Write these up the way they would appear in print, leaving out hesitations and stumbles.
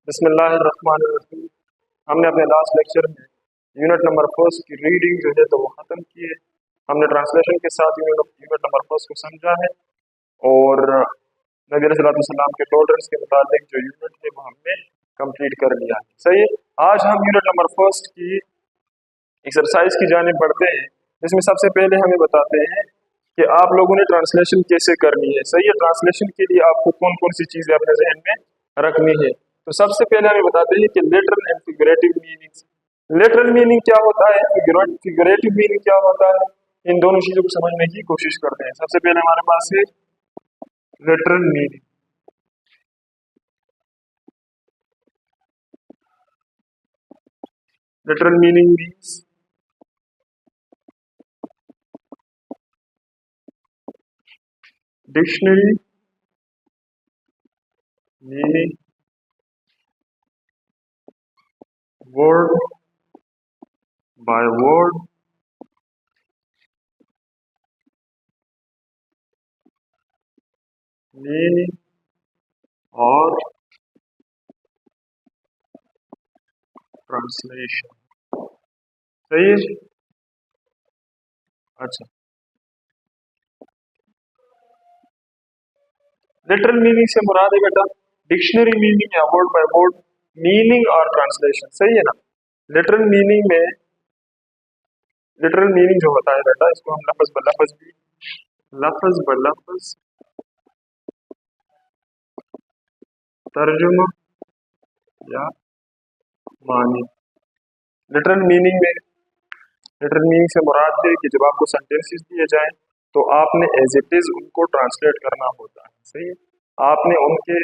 बिस्मिल्लाहिर्रहमानिर्रहीम। हमने अपने लास्ट लेक्चर में यूनिट नंबर फर्स्ट की रीडिंग जो है तो वो ख़त्म की है। हमने ट्रांसलेशन के साथ यूनिट नंबर फर्स्ट को समझा है और नबी सल्लल्लाहु के टॉलरेंस के मुताबिक जो यूनिट है वो हमने कंप्लीट कर लिया है। सही है। आज हम यूनिट नंबर फर्स्ट की एक्सरसाइज की जानिब बढ़ते हैं। इसमें सबसे पहले हमें बताते हैं कि आप लोगों ने ट्रांसलेशन कैसे करनी है। सही है। ट्रांसलेशन के लिए आपको कौन कौन सी चीज़ें अपने जहन में रखनी है। तो सबसे पहले हमें बताते हैं कि literal and figurative meanings. Literal meaning क्या होता है, फिगरेटिव मीनिंग क्या होता है, इन दोनों चीजों को समझने की कोशिश करते हैं। सबसे पहले हमारे पास है literal meaning. Literal meaning means dictionary meaning word by word meaning और ट्रांसलेशन। सही है। अच्छा, लिटरल मीनिंग से मुराद है बेटा डिक्शनरी मीनिंग या वर्ड बाय वर्ड मीनिंग और ट्रांसलेशन। सही है ना। लिटरल मीनिंग में लिटरल मीनिंग जो होता है बेटा, इसको हम लफ्ज ब लफ्ज तर्जुमा या मानी। लिटरल मीनिंग में लिटरल मीनिंग से मुराद है कि जब आपको सेंटेंसेस दिए जाएं तो आपने एज इट इज उनको ट्रांसलेट करना होता है। सही है। आपने उनके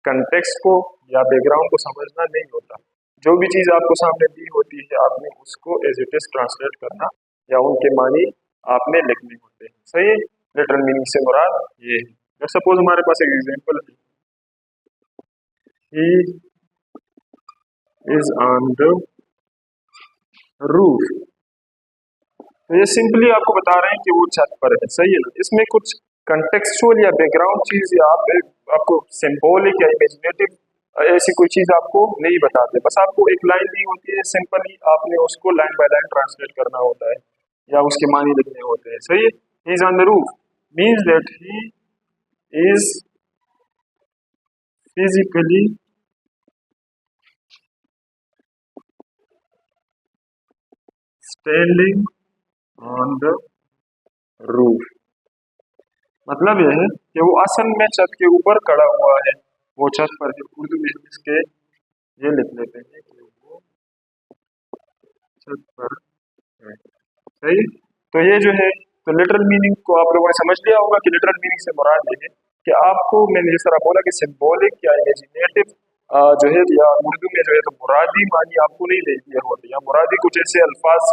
कंटेक्स्ट को या बैकग्राउंड को समझना नहीं होता। जो भी चीज़ आपको सामने दी होती है आपने उसको एज इट इज ट्रांसलेट करना या उनके मानी आपने लिखने होते हैं। सही है। लिटरल मीनिंग से मुराद ये है। सपोज हमारे पास एक एग्जांपल है, he is on the roof. तो ये सिंपली आपको बता रहे हैं कि वो छत पर है। सही है ना। इसमें कुछ कंटेक्सचुअल या बैकग्राउंड चीज या आपको सिंबॉलिक या इमेजिनेटिव ऐसी कोई चीज आपको नहीं बताते। बस आपको एक लाइन दी होती है, सिंपली आपने उसको लाइन बाय लाइन ट्रांसलेट करना होता है या उसके मानी लिखने होते हैं। सही है। He is on the roof means that he is physically standing on the roof. मतलब यह है कि वो असल में छत के ऊपर खड़ा हुआ है, वो छत पर है। उर्दू में इसके ये लिख लेते हैं कि वो छत पर है। सही। तो ये जो है तो लिटरल मीनिंग को आप लोगों ने समझ लिया होगा कि लिटरल मीनिंग से मुराद ये है कि आपको मैंने जिस तरह बोला कि सिंबॉलिक या इमेजिनेटिव जो है या उर्दू में जो है तो मुरादी मानी आपको नहीं दे दिए होते या मुरादी कुछ ऐसे अल्फाज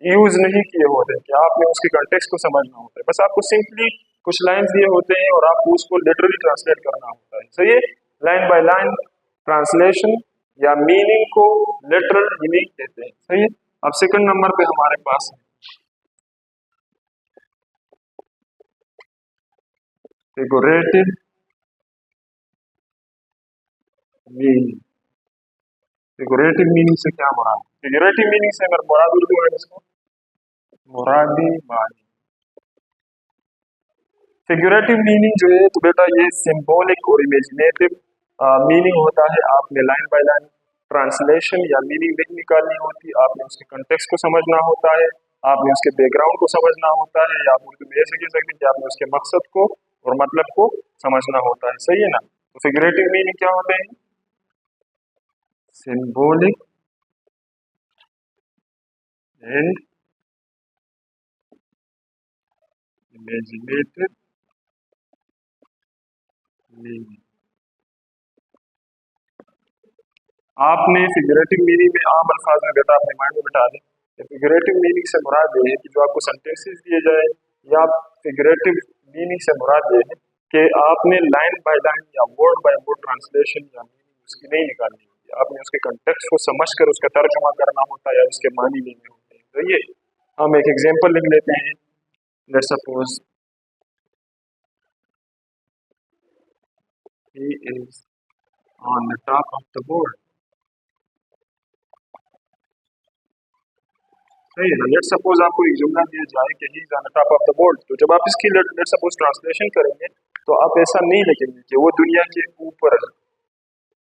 यूज नहीं किए होते कि आपने उसके कंटेक्स्ट को समझना होता है। बस आपको सिंपली कुछ लाइंस दिए होते हैं और आपको उसको लिटरली ट्रांसलेट करना होता है। सही है। लाइन बाय लाइन ट्रांसलेशन या मीनिंग को लिटरल मीनिंग कहते हैं। सही है। अब सेकंड नंबर पे हमारे पास फिगरेटिव मीनिंग। फिगरेटिव मीनिंग से क्या मुराद? फिगरेटिव मीनिंग से अगर मुराद उर्दू है इसको मुरादी मानी। फिगरेटिव मीनिंग जो है तो बेटा ये सिंबॉलिक और इमेजिनेटिव मीनिंग होता है। आपने लाइन बाय लाइन ट्रांसलेशन या मीनिंग नहीं निकालनी होती, आपने उसके कंटेक्स्ट को समझना होता है, आपने उसके बैकग्राउंड को समझना होता है, या आप उर्दू में ऐसे कह सकते हैं कि आपने उसके मकसद को और मतलब को समझना होता है। सही है ना। तो फिगरेटिव मीनिंग क्या होते हैं? Symbolic and imaginative meaning. आपने फिगरेटिव मीनिंग में आम अल्फाज में बेटा अपने माइंड में बिठा दें। फिगरेटिव मीनिंग से मुराद ये है कि जो आपको सेंटेंसेस दिए जाए या फिगरेटिव मीनिंग से मुराद ये है कि आपने लाइन बाय लाइन या वर्ड बाय वर्ड ट्रांसलेशन या मीनिंग उसकी नहीं निकालनी होती। आपने उसके कंटेक्स्ट को समझकर उसका तर्जुमा करना होता है या उसके मानी लेने होते हैं। तो ये हम एक एग्जांपल लिख लेते हैं। Let's suppose he is on the top of the board. सही है ना। लेट सपोज आपको एक जुमला दिया जाए कि he is on the top of the board, तो जब आप इसकी लेट सपोज ट्रांसलेशन करेंगे तो आप ऐसा नहीं लिखेंगे कि वो दुनिया के ऊपर है।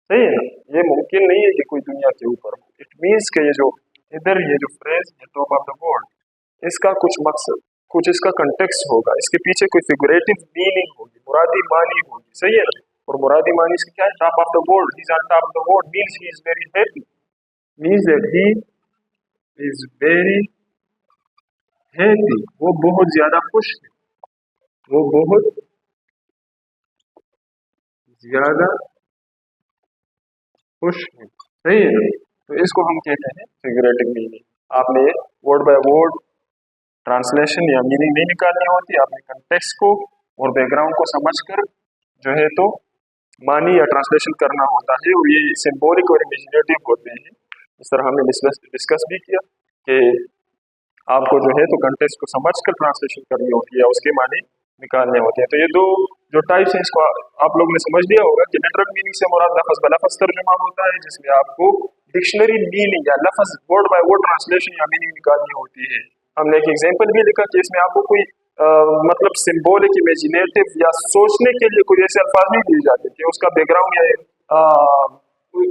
सही है ना। ये मुमकिन नहीं है कि कोई दुनिया के ऊपर हो। इट मीन्स कि ये जो इधर ये जो फ्रेज है टॉप ऑफ द बोर्ड, इसका कुछ मकसद, कुछ इसका कंटेक्स्ट होगा, इसके पीछे कोई फिगरेटिव मीनिंग होगी, मुरादी मानी होगी। सही है ना। और मुरादी मानी इसकी क्या है? Top of the board, he is on top of the board means he is very happy, means that he is very happy, वो बहुत ज्यादा खुश है, वो बहुत ज्यादा खुश है। सही है ना। तो इसको हम कहते हैं फिगरेटिव मीनिंग। आपने वर्ड बाय वर्ड ट्रांसलेशन या मीनिंग नहीं निकालनी होती, आपने कंटेक्स्ट को और बैकग्राउंड को समझकर जो है तो मानी या ट्रांसलेशन करना होता है। और ये सिंबॉलिक और इमेजिनेटिव होते हैं। इस तरह हमने डिस्कस भी किया कि आपको जो है तो कंटेक्स्ट को समझकर ट्रांसलेशन करनी होती है या उसके मानी निकालने होते हैं। तो ये दो जो टाइप्स हैं इसको आप लोगों ने समझ लिया होगा कि लिटरल मीनिंग से मुराद लफ्ज़ ब लफ्ज़ तर्जुमा होता है, जिसमें आपको डिक्शनरी मीनिंग या लफ्ज़ वर्ड बाय वर्ड ट्रांसलेशन या मीनिंग निकालनी होती है। हमने एक एग्जांपल भी लिखा कि इसमें आपको कोई मतलब सिंबॉलिक, इमेजिनेटिव या सोचने के लिए कोई ऐसे अल्फाज नहीं दिए जाते कि उसका बैकग्राउंड या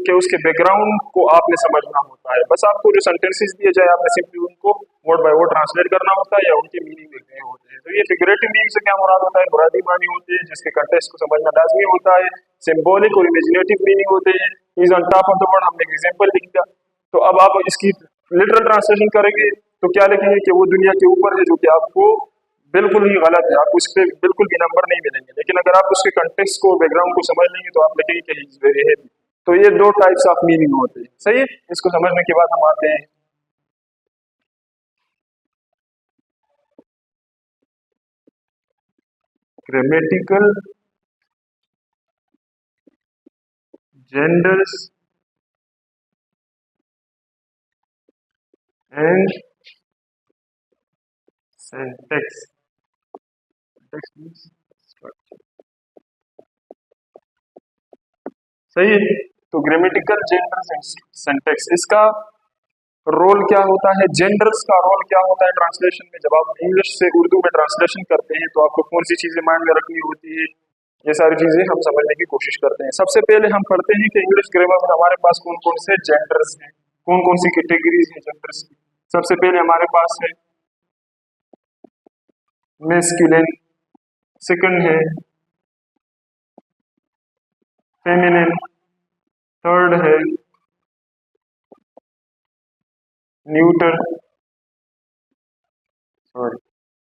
कि उसके बैकग्राउंड को आपने समझना होता है। बस आपको जो सेंटेंसेस दिए जाए आपने सिंपली उनको वर्ड बाय वर्ड ट्रांसलेट करना होता है या उनके मीनिंग लिखने होते हैं। तो ये फिगरेटिव मीनिंग से क्या मुराद होता है? मुरादी मानी होती है जिसके कंटेक्स्ट को समझना लाजमी होता है। सिंबॉलिक और इमेजिनेटिव मीनिंग होते हैं। Is on top of the word, हमने एक एग्जांपल लिख दिया। तो अब आप इसकी लिटरल ट्रांसलेशन करेंगे तो क्या लिखेंगे कि वो दुनिया के ऊपर है, जो कि आपको बिल्कुल ही गलत है, आपको उस पर बिल्कुल भी नंबर नहीं मिलेंगे। लेकिन अगर आप उसके कंटेक्स्ट को, बैकग्राउंड को समझ लेंगे तो आप लिखेंगे कि ही इज वेरी हैप्पी। तो ये दो टाइप्स ऑफ मीनिंग होते हैं। सही है। इसको समझने के बाद हम आते हैं grammatical genders and syntax। Syntax means structure। सही है। तो ग्रामेटिकल जेंडर्स एंड सिंटैक्स, इसका रोल क्या होता है? जेंडर्स का रोल क्या होता है ट्रांसलेशन में? जब आप इंग्लिश से उर्दू में ट्रांसलेशन करते हैं तो आपको कौन सी चीजें माइंड में रखनी होती है? ये सारी चीजें हम समझने की कोशिश करते हैं। सबसे पहले हम पढ़ते हैं कि इंग्लिश ग्रामर में हमारे पास कौन कौन से जेंडर्स हैं, कौन कौन सी कैटेगरीज हैं जेंडर्स की। सबसे पहले हमारे पास है मैस्कुलिन, सेकंड है फेमिनिन, थर्ड है न्यूटर, सॉरी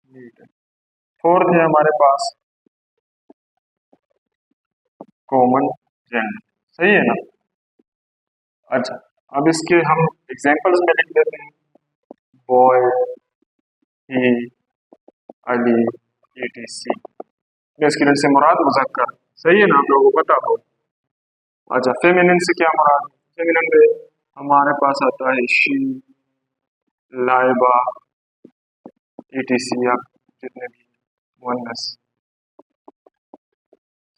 न्यूटर, फोर्थ है हमारे पास कॉमन जेंडर। सही है ना। अच्छा, अब इसके हम एग्जांपल्स में लिख लेते हैं। बॉय, ही, अली, etc। मैस्कुलिन से मुराद मुज़क्कर। सही है ना, आप लोगों को पता हो। अच्छा, फेमिनिन से क्या मुराद? फेमिनिन में हमारे पास आता है शी, लाइबा, etc। आप जितने भी मुअन्नस।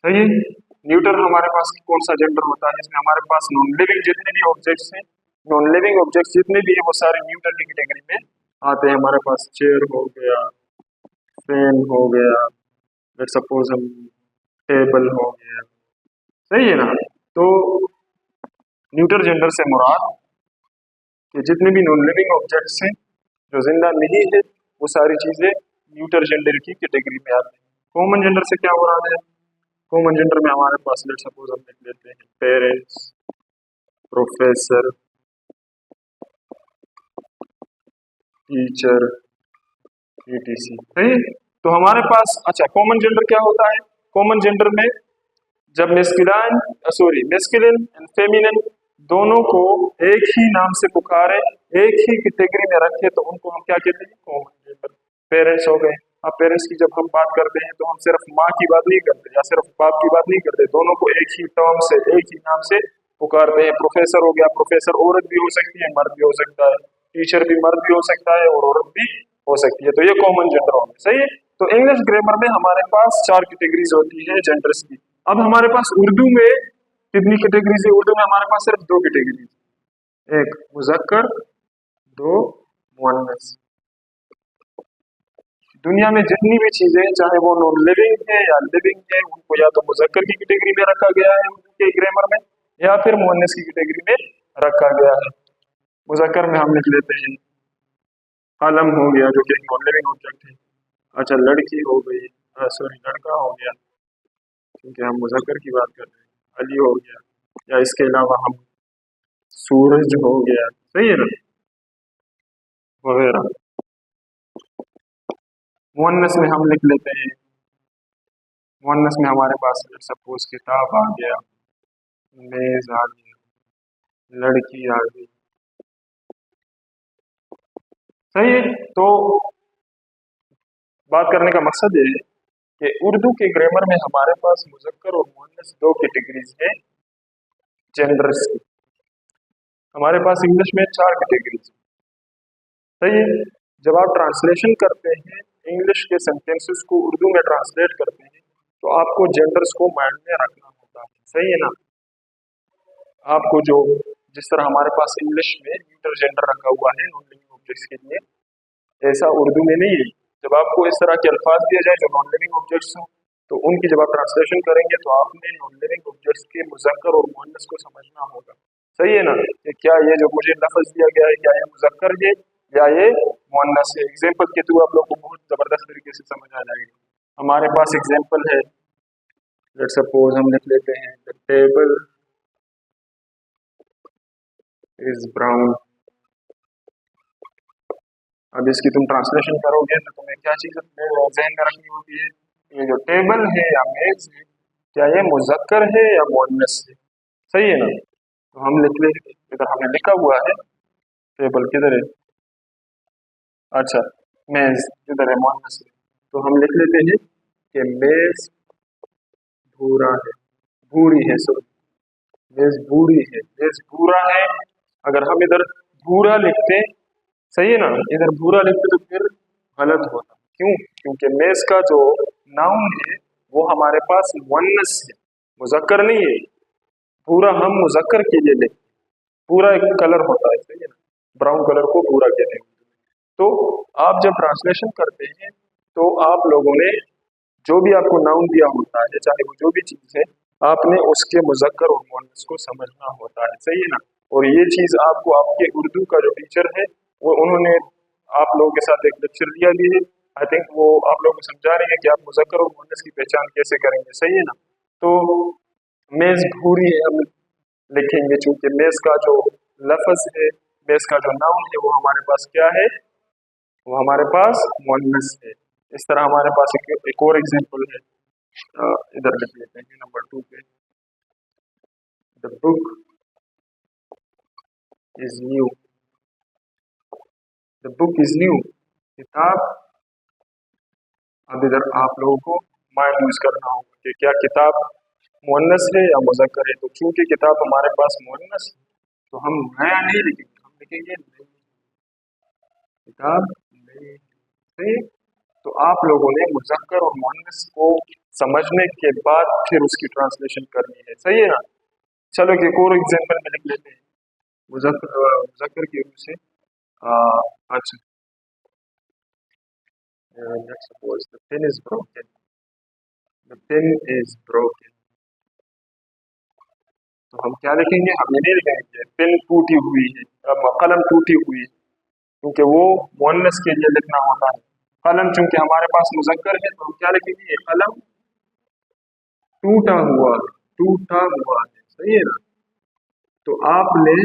सही है। न्यूटर हमारे पास कौन सा जेंडर होता है? इसमें हमारे पास नॉन लिविंग जितने भी ऑब्जेक्ट्स हैं, नॉन लिविंग ऑब्जेक्ट्स जितने भी हैं वो सारे न्यूटर की कैटेगरी में आते हैं। हमारे पास चेयर हो गया, फैन हो गया, लेट्स सपोज हम टेबल हो गया। सही है ना। तो न्यूटर जेंडर से मुराद कि जितने भी नॉन लिविंग ऑब्जेक्ट्स हैं जो जिंदा नहीं है वो सारी चीजें न्यूटर जेंडर की कैटेगरी में आती हैं। कॉमन जेंडर से क्या मुराद है? कॉमन जेंडर में हमारे पास लेट्स सपोज हम लिख लेते हैं पेरेंट्स, प्रोफेसर, टीचर, etc। सही। तो हमारे पास अच्छा कॉमन जेंडर क्या होता है? कॉमन जेंडर में जब मैस्कुलिन एंड फेमिनिन दोनों को एक ही नाम से पुकारे, एक ही कैटेगरी में रखे तो उनको हम क्या कहते हैं? Common gender. पेरेंट्स हो गए। अब पेरेंट्स की जब हम बात करते हैं तो हम सिर्फ माँ की बात नहीं करते या सिर्फ बाप की बात नहीं करते, दोनों को एक ही टर्म से, एक ही नाम से पुकारते हैं। प्रोफेसर हो गया, प्रोफेसर औरत भी हो सकती है, मर्द भी हो सकता है। टीचर भी मर्द भी हो सकता है और औरत भी हो सकती है। तो ये कॉमन जेंडर हो गए। सही है। तो इंग्लिश ग्रामर में हमारे पास 4 कैटेगरीज होती है जेंडर्स की। अब हमारे पास उर्दू में कितनी कैटेगरीज है उर्दू में? हमारे पास सिर्फ दो कैटेगरीज, एक मुजक्कर, दो मुअन्नस। दुनिया में जितनी भी चीजें हैं, चाहे वो नॉन लिविंग है या लिविंग है, उनको या तो मुजक्कर की कैटेगरी में रखा गया है उर्दू के ग्रामर में, या फिर मुअन्नस की कैटेगरी में रखा गया है। मुजक्कर में हम लिख लेते हैं कलम हो गया, जो कि एक नॉन लिविंग ऑब्जेक्ट है। अच्छा, लड़की हो गई, सॉरी लड़का हो गया, क्योंकि हम मुजक्कर की बात कर रहे हैं। अली हो गया, या इसके अलावा हम सूरज हो गया, सही है ना, वगैरह। मुअन्नस में हम लिख लेते हैं, मुअन्नस में हमारे पास सपोज किताब आ गया, मेज आ गया, लड़की आ गई, सही है। तो बात करने का मकसद ये है कि उर्दू के ग्रामर में हमारे पास मुजक्कर और मुअन्नस दो कैटेगरीज है जेंडर्स की। हमारे पास इंग्लिश में चार कैटेगरीज, सही है। जब आप ट्रांसलेशन करते हैं, इंग्लिश के सेंटेंसेस को उर्दू में ट्रांसलेट करते हैं, तो आपको जेंडर्स को माइंड में रखना होता है, सही है ना। आपको जो जिस तरह हमारे पास इंग्लिश में इंटरजेंडर रखा हुआ है नॉन लिविंग ऑब्जेक्ट्स के लिए, ऐसा उर्दू में नहीं है। जब आपको इस तरह के अल्फाज दिए जाए जो नॉन लिविंग ऑब्जेक्ट्स हों, तो उनकी जब आप ट्रांसलेशन करेंगे तो आपने नॉन लिविंग ऑब्जेक्ट्स के मुजक्कर और मुअन्नस को समझना होगा, सही है ना। कि क्या ये जो मुझे लफ्ज दिया गया है, क्या ये मुजक्कर है या ये मुअन्नस है। एग्जाम्पल के थ्रू आप लोग को बहुत जबरदस्त तरीके से समझ आ जाएगा। हमारे पास एग्जाम्पल है, लेट्स सपोज हम लिख लेते हैं द टेबल इज ब्राउन। अब इसकी तुम ट्रांसलेशन करोगे तो तुम्हें क्या चीज ज़हन में रखनी होती है, ये जो टेबल है या मेज है, क्या ये मुजक्कर है या मुअन्नस है, सही है ना। तो हम लिख ले, इधर हमने लिखा हुआ है टेबल, किधर है, अच्छा मेज किधर है, मुअन्नस है। तो हम लिख लेते हैं कि मेज भूरा है, भूरी है, सॉरी मेज भूरी है, मेज भूरा है। अगर हम इधर भूरा लिखते, सही है ना, इधर भूरा लिखते तो फिर गलत होता। क्यों? क्योंकि मेज का जो नाउन है वो हमारे पास मुअन्नस है, मुजक्कर नहीं है। भूरा हम मुजक्कर के लिए लिखते, पूरा एक कलर होता है, सही है ना, ब्राउन कलर को भूरा कहते हैं। तो आप जब ट्रांसलेशन करते हैं तो आप लोगों ने जो भी आपको नाउन दिया होता है, चाहे वो जो भी चीज है, आपने उसके मुजक्कर और मुअन्नस को समझना होता है, सही है ना। और ये चीज आपको आपके उर्दू का जो टीचर है वो उन्होंने आप लोगों के साथ एक लेक्चर दिया भी है। आई थिंक वो आप लोगों को समझा रहे हैं कि आप मुजक्कर और मुअन्नस की पहचान कैसे करेंगे, सही है ना। तो मेज भूरी है हम लिखेंगे, चूंकि मेज का जो लफ्ज है, मेज का जो नाउन है, वो हमारे पास क्या है, वो हमारे पास मुअन्नस है। इस तरह हमारे पास एक और एग्जांपल है, इधर लिख लेते हैं नंबर 2 पे, the book is new, the book is new, किताब। अब इधर आप लोगों को माइंड यूज करना होगा कि क्या किताब मुअन्नस है या मुजक्कर है। तो चूंकि किताब हमारे पास मुअन्नस है, तो हम नया नहीं लिखेंगे, हम लिखेंगे नई किताब, नई, सही। तो आप लोगों ने मुजक्कर और मुअन्नस को समझने के बाद फिर उसकी ट्रांसलेशन करनी है, सही है ना। चलो एक और एग्जांपल में लिख लेते हैं मुजक्कर की रूप से। अच्छा, let's suppose the pen is broken, the pen is broken. तो हम क्या लिखेंगे, हम ये नहीं लिखेंगे पेन टूटी हुई है, कलम टूटी हुई है, क्योंकि वो मुअन्नस के लिए लिखना होता है। कलम चूंकि हमारे पास मुजक्कर है, तो हम क्या लिखेंगे, ये कलम टूटा हुआ है, टूटा हुआ है, सही है ना। तो आपने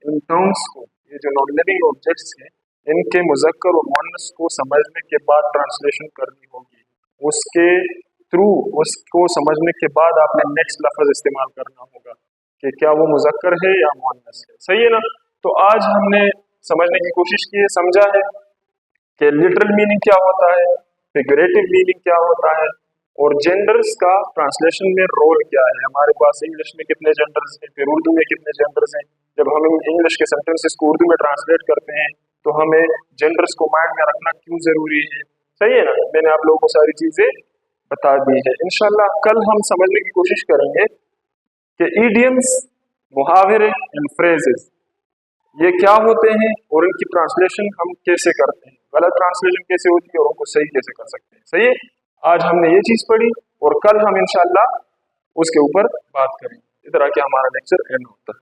इन टर्म्स को, ये जो नॉन लिविंग ऑब्जेक्ट्स हैं, इनके मुजक्कर और मुअन्नस को समझने के बाद ट्रांसलेशन करनी होगी। उसके थ्रू, उसको समझने के बाद आपने नेक्स्ट लफ्ज इस्तेमाल करना होगा कि क्या वो मुजक्कर है या मुअन्नस है, सही है ना। तो आज हमने समझने की कोशिश की है, समझा है कि लिटरल मीनिंग क्या होता है, फिगरेटिव मीनिंग क्या होता है, और जेंडर्स का ट्रांसलेशन में रोल क्या है। हमारे पास इंग्लिश में कितने जेंडर्स हैं, फिर उर्दू में कितने जेंडर्स हैं। जब हम इंग्लिश के सेंटेंसेस को उर्दू में ट्रांसलेट करते हैं तो हमें जेंडर्स को माइंड में रखना क्यों जरूरी है, सही है ना। मैंने आप लोगों को सारी चीजें बता दी है। इंशाल्लाह कल हम समझने की कोशिश करेंगे कि ईडियम्स, मुहावरे एंड फ्रेजेस ये क्या होते हैं और इनकी ट्रांसलेशन हम कैसे करते हैं, गलत ट्रांसलेशन कैसे होती है और उनको सही कैसे कर सकते हैं। सही है, आज हमने ये चीज पढ़ी और कल हम इंशाल्लाह उसके ऊपर बात करेंगे। इस तरह के हमारा लेक्चर एंड होता है।